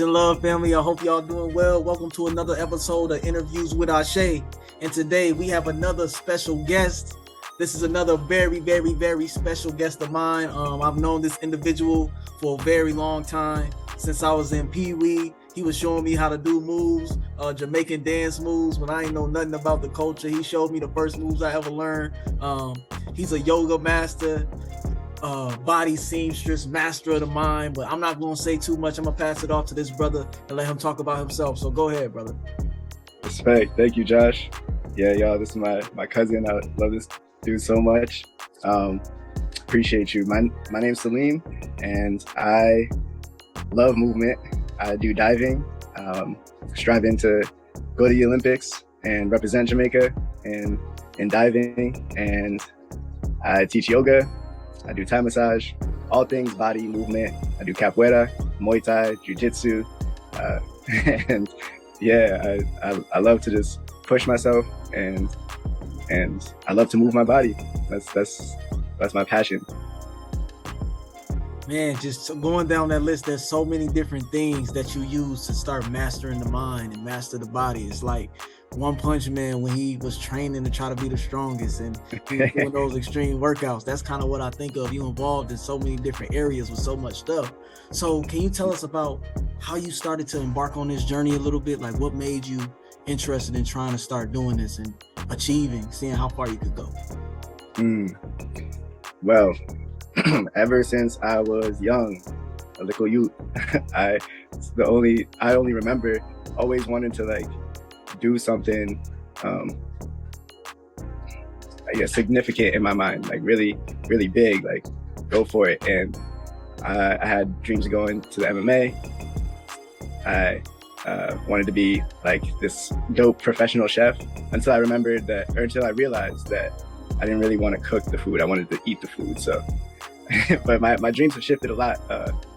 and love, family. I hope y'all doing well. Welcome to another episode of Interviews with Ashe. And today we have another special guest. This is another very, very, very special guest of mine. I've known this individual for a very long time. Since I was in Pee Wee, he was showing me how to do moves, Jamaican dance moves. When I ain't know nothing about the culture, he showed me the first moves I ever learned. He's a yoga master. Body seamstress, master of the mind, but I'm not going to say too much. I'm going to pass it off to this brother and let him talk about himself. So go ahead, brother. Respect. Thank you, Josh. Yeah, y'all, this is my cousin. I love this dude so much. Appreciate you. My name's Salim, and I love movement. I do diving, striving to go to the Olympics and represent Jamaica in diving, and I teach yoga. I do Thai massage, all things body movement. I do capoeira, Muay Thai, Jiu-Jitsu, and yeah, I love to just push myself, and I love to move my body. That's my passion. Man, just going down that list, there's so many different things that you use to start mastering the mind and master the body. It's like One Punch Man when he was training to try to be the strongest and he was doing those extreme workouts. That's kind of what I think of. You involved in so many different areas with so much stuff. So can you tell us about how you started to embark on this journey a little bit? Like what made you interested in trying to start doing this and achieving, seeing how far you could go? Well, ever since I was young, a little youth, I only remember always wanting to like do something I guess significant in my mind, like really, really big, like go for it. And I had dreams of going to the MMA. I wanted to be like this dope professional chef until I realized that I didn't really want to cook the food. I wanted to eat the food. So, but my dreams have shifted a lot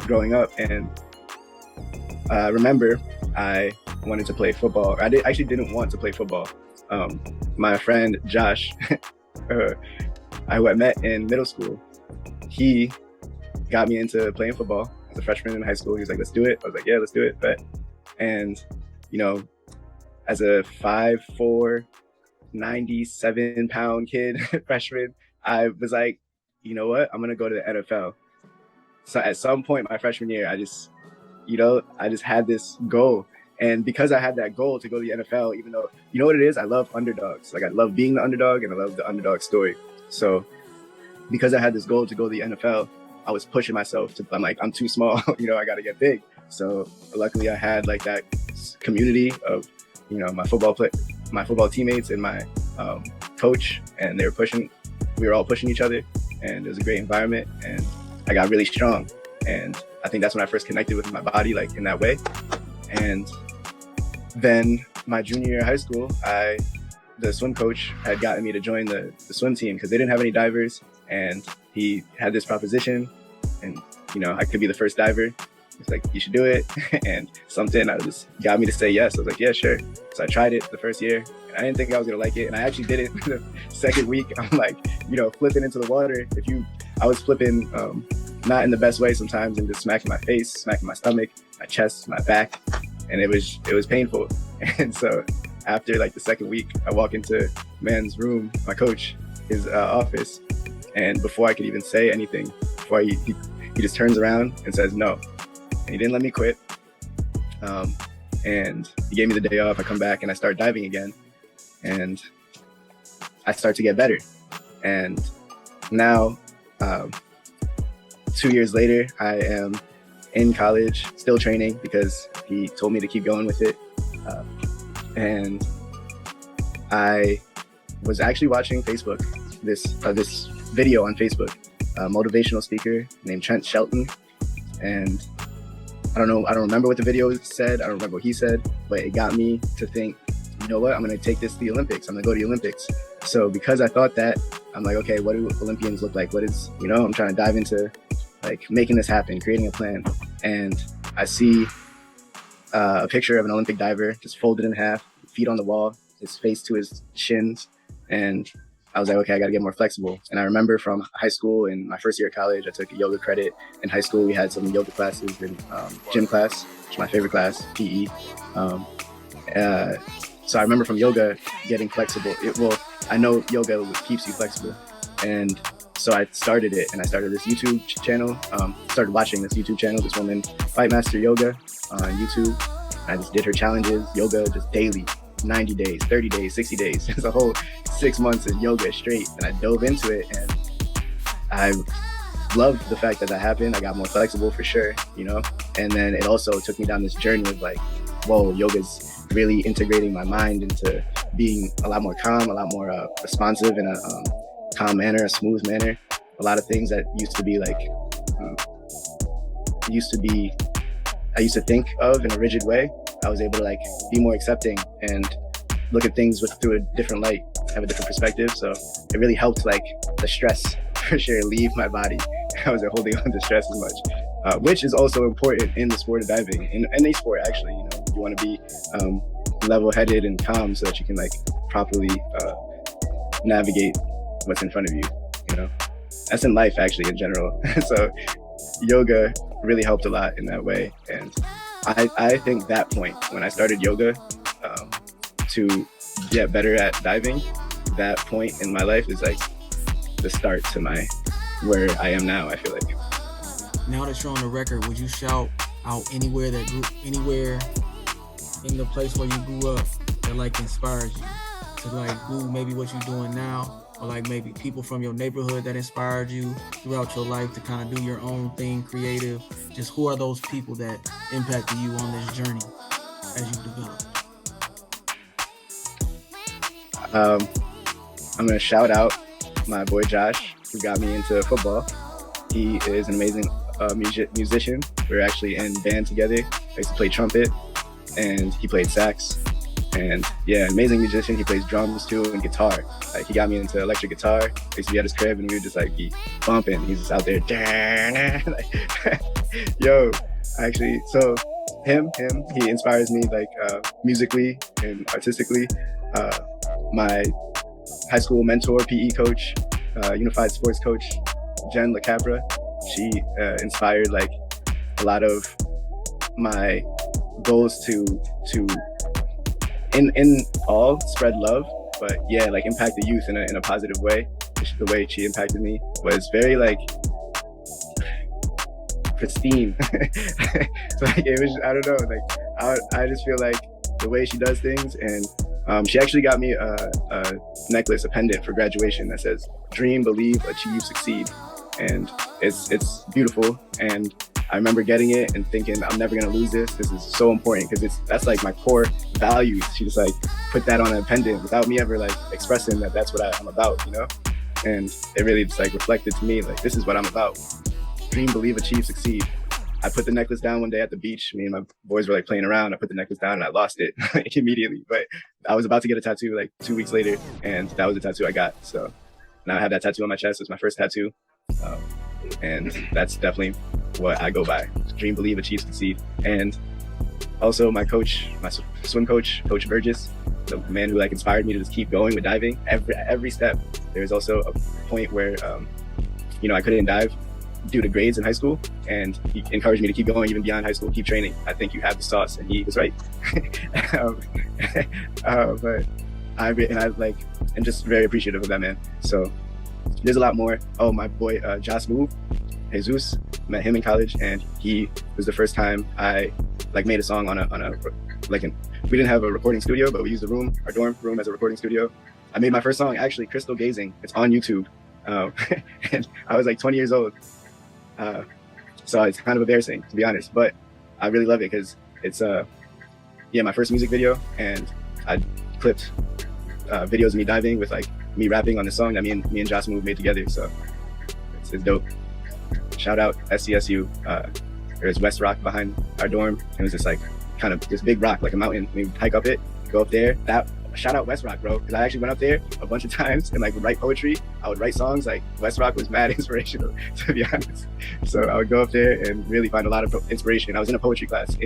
growing up. And I remember I wanted to play football. I actually didn't want to play football. My friend Josh, who I met in middle school, he got me into playing football as a freshman in high school. He was like, let's do it. I was like, yeah, let's do it. But, and, you know, as a 5'4", 97-pound kid, freshman, I was like, you know what? I'm going to go to the NFL. So at some point my freshman year, I just had this goal. And because I had that goal to go to the NFL, even though, you know what it is? I love underdogs. Like I love being the underdog and I love the underdog story. So because I had this goal to go to the NFL, I was pushing myself I'm like, I'm too small, I got to get big. So luckily I had like that community of, my football teammates and my coach, and we were all pushing each other, and it was a great environment, and I got really strong. And I think that's when I first connected with my body, like in that way. And then my junior year of high school, the swim coach had gotten me to join the swim team because they didn't have any divers, and he had this proposition, and I could be the first diver. He's like, you should do it. And something just got me to say yes. I was like, yeah, sure. So I tried it the first year, and I didn't think I was gonna like it, and I actually did it the second week. I'm like, flipping into the water. I was flipping not in the best way sometimes, and just smacking my face, smacking my stomach, my chest, my back, and it was painful. And so after like the second week, I walk into man's room, my coach, his office, and before I could even say anything, he just turns around and says no. And he didn't let me quit. And he gave me the day off. I come back and I start diving again, and I start to get better. And now, 2 years later, I am in college, still training because he told me to keep going with it. And I was actually watching Facebook, this video on Facebook, a motivational speaker named Trent Shelton. And I don't remember what the video said. I don't remember what he said, but it got me to think, you know what? I'm going to take this to the Olympics. I'm going to go to the Olympics. So because I thought that, I'm like, okay, what do Olympians look like? I'm trying to dive into like making this happen, creating a plan. And I see a picture of an Olympic diver just folded in half, feet on the wall, his face to his shins. And I was like, okay, I got to get more flexible. And I remember from high school and my first year of college, I took a yoga credit. In high school, we had some yoga classes and gym class, which is my favorite class, PE. So I remember from yoga getting flexible. I know yoga keeps you flexible. And so I started it, and I started this YouTube channel, started watching this YouTube channel, this woman, Fight Master Yoga on YouTube. I just did her challenges, yoga just daily, 90 days, 30 days, 60 days. It's a whole 6 months of yoga straight. And I dove into it, and I loved the fact that happened. I got more flexible for sure, you know? And then it also took me down this journey of like, whoa, yoga's really integrating my mind into being a lot more calm, a lot more responsive in a calm manner, a smooth manner. A lot of things that used to be like, I used to think of in a rigid way. I was able to like be more accepting and look at things through a different light, have a different perspective. So it really helped like the stress for sure leave my body. I wasn't holding on to stress as much, which is also important in the sport of diving, in any sport actually. You know, you want to be level-headed and calm so that you can like properly navigate what's in front of you. You know, that's in life actually in general. So yoga really helped a lot in that way. And I think that point when I started yoga to get better at diving, that point in my life is like the start to where I am now, I feel like. Now that you're on the record, would you shout out anywhere in the place where you grew up that like inspires you to like do maybe what you're doing now? Or like maybe people from your neighborhood that inspired you throughout your life to kind of do your own thing, creative? Just who are those people that impacted you on this journey as you developed? I'm going to shout out my boy Josh, who got me into football. He is an amazing musician. We were actually in band together. I used to play trumpet, and he played sax. And yeah, amazing musician. He plays drums too and guitar. Like he got me into electric guitar. I used to be at his crib and we would just like be bumping. He's just out there, like, yo. Actually, so him, he inspires me like musically and artistically. My high school mentor, PE coach, unified sports coach, Jen LaCapra. She inspired like a lot of my goals to in all spread love, but yeah, like impact the youth in a positive way. The way she impacted me was very like pristine. So like it was, I don't know, like I just feel like the way she does things. And she actually got me a necklace, a pendant for graduation that says "Dream, Believe, Achieve, Succeed," and it's beautiful. And I remember getting it and thinking, I'm never gonna lose this. This is so important because that's like my core values. She just like put that on a pendant without me ever like expressing that that's what I'm about, you know? And it really just like reflected to me, like, this is what I'm about. Dream, believe, achieve, succeed. I put the necklace down one day at the beach. Me and my boys were like playing around. I put the necklace down and I lost it immediately. But I was about to get a tattoo like 2 weeks later, and that was the tattoo I got. So now I have that tattoo on my chest. It's my first tattoo. And that's definitely what I go by. Dream, believe, achieve, succeed. And also my coach, my swim coach, Coach Burgess, the man who like inspired me to just keep going with diving every step. There was also a point where, I couldn't dive due to grades in high school, and he encouraged me to keep going even beyond high school, keep training. I think you have the sauce, and he was right. But I'm just very appreciative of that man. So there's a lot more. Oh, my boy, Josh Move, Jesus, met him in college, and he was the first time I like made a song we didn't have a recording studio, but we used our dorm room as a recording studio. I made my first song, actually, Crystal Gazing. It's on YouTube. And I was like 20 years old. So it's kind of embarrassing, to be honest, but I really love it because it's my first music video, and I clipped videos of me diving with like me rapping on the song that me and Josh Move made together. So it's dope. Shout out SCSU. There's West Rock behind our dorm. It was just like kind of this big rock, like a mountain. We would hike up it, go up there. Shout out West Rock, bro, because I actually went up there a bunch of times and like would write poetry. I would write songs. Like West Rock was mad inspirational, to be honest. So I would go up there and really find a lot of inspiration. I was in a poetry class at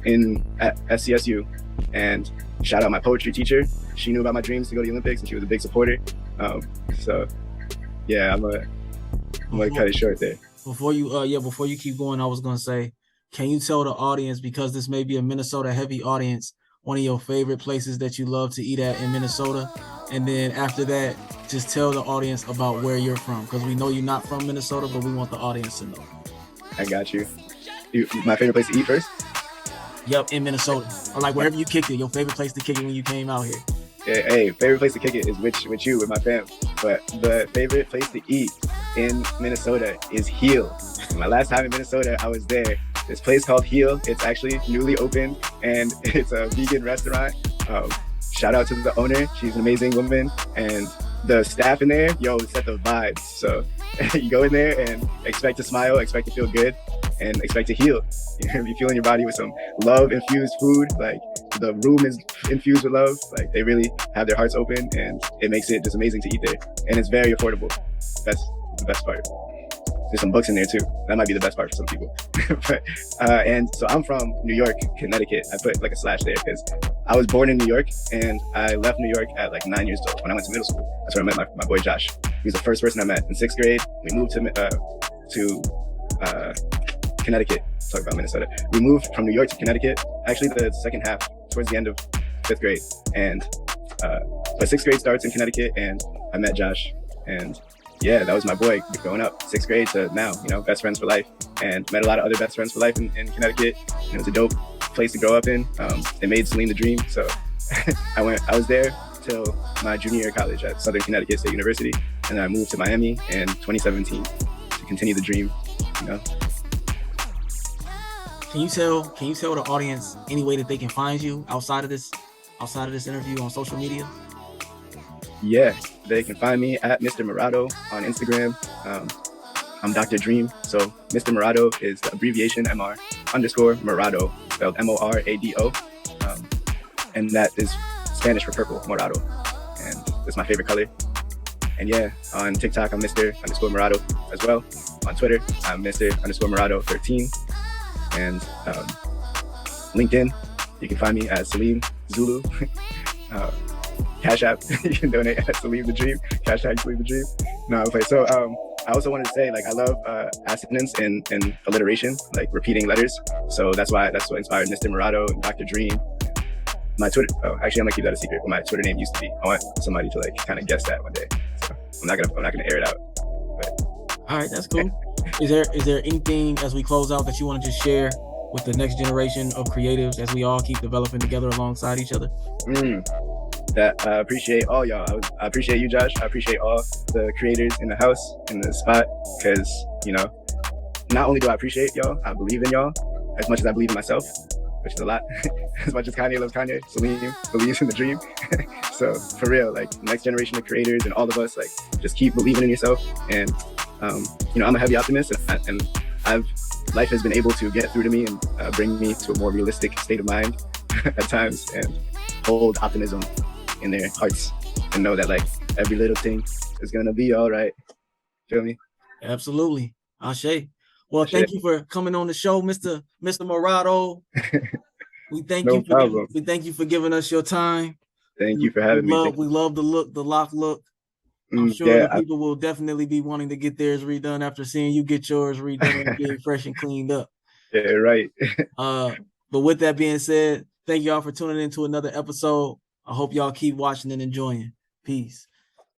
SCSU, And shout out my poetry teacher. She knew about my dreams to go to the Olympics, and she was a big supporter. So yeah, I'm gonna cut it short there. Before you keep going, I was gonna say, can you tell the audience, because this may be a Minnesota heavy audience, one of your favorite places that you love to eat at in Minnesota? And then after that, just tell the audience about where you're from, because we know you're not from Minnesota, but we want the audience to know. I got you. My favorite place to eat first? Yep, in Minnesota, or like wherever you kicked it. Your favorite place to kick it when you came out here. Hey, favorite place to kick it is with my fam. But the favorite place to eat in Minnesota is Heel. My last time in Minnesota, I was there. This place called Heel. It's actually newly opened, and it's a vegan restaurant. Shout out to the owner. She's an amazing woman, and the staff in there, set the vibes. So you go in there and expect to smile, expect to feel good, and expect to heal. You're gonna be feeling your body with some love-infused food. Like, the room is infused with love. Like, they really have their hearts open, and it makes it just amazing to eat there. And it's very affordable. That's the best part. There's some books in there too. That might be the best part for some people. And so I'm from New York, Connecticut. I put like a slash there because I was born in New York, and I left New York at like 9 years old when I went to middle school. That's where I met my boy Josh. He was the first person I met in 6th grade. We moved to Connecticut. Talk about Minnesota. We moved from New York to Connecticut. Actually, the second half, towards the end of 5th grade, and but 6th grade starts in Connecticut, and I met Josh, and yeah, that was my boy growing up, 6th grade to now, best friends for life, and met a lot of other best friends for life in Connecticut. And it was a dope place to grow up in. They made Salim the dream. So I was there till my junior year of college at Southern Connecticut State University. And then I moved to Miami in 2017 to continue the dream, Can you tell the audience any way that they can find you outside of this interview on social media? Yeah, they can find me at Mr. Morado on Instagram. I'm Dr. Dream. So Mr. Morado is the abbreviation MR_Morado, spelled MORADO. And that is Spanish for purple, Morado. And that's my favorite color. And yeah, on TikTok, I'm Mr._Morado as well. On Twitter, I'm Mr._Morado13. And LinkedIn, you can find me as Salim Zulu. Cash App, you can donate at Salim the Dream. Cash App Salim the Dream. No, okay. So I also wanted to say, like, I love assonance and alliteration, like repeating letters. So that's what inspired Mr. Morado and Dr. Dream. My Twitter, actually, I'm gonna keep that a secret. But my Twitter name used to be. I want somebody to like kind of guess that one day. So I'm not gonna air it out. But. All right, that's cool. Is there anything as we close out that you want to just share with the next generation of creatives as we all keep developing together alongside each other? That I appreciate all y'all. I appreciate you, Josh. I appreciate all the creators in the house, in the spot, because, not only do I appreciate y'all, I believe in y'all as much as I believe in myself, which is a lot. As much as Kanye loves Kanye, Salim believes in the dream. So for real, like, next generation of creators and all of us, like, just keep believing in yourself. And, I'm a heavy optimist, and life has been able to get through to me and bring me to a more realistic state of mind at times, and hold optimism in their hearts, and know that, like, every little thing is gonna be all right. Feel me? Absolutely. Ashe. Well, thank you for coming on the show, Mr. Morado. We thank you for giving us your time. Thank you for having me. We love the lock look. I'm sure the people will definitely be wanting to get theirs redone after seeing you get yours redone and getting fresh and cleaned up. Yeah, right. But with that being said, thank y'all for tuning in to another episode. I hope y'all keep watching and enjoying. Peace.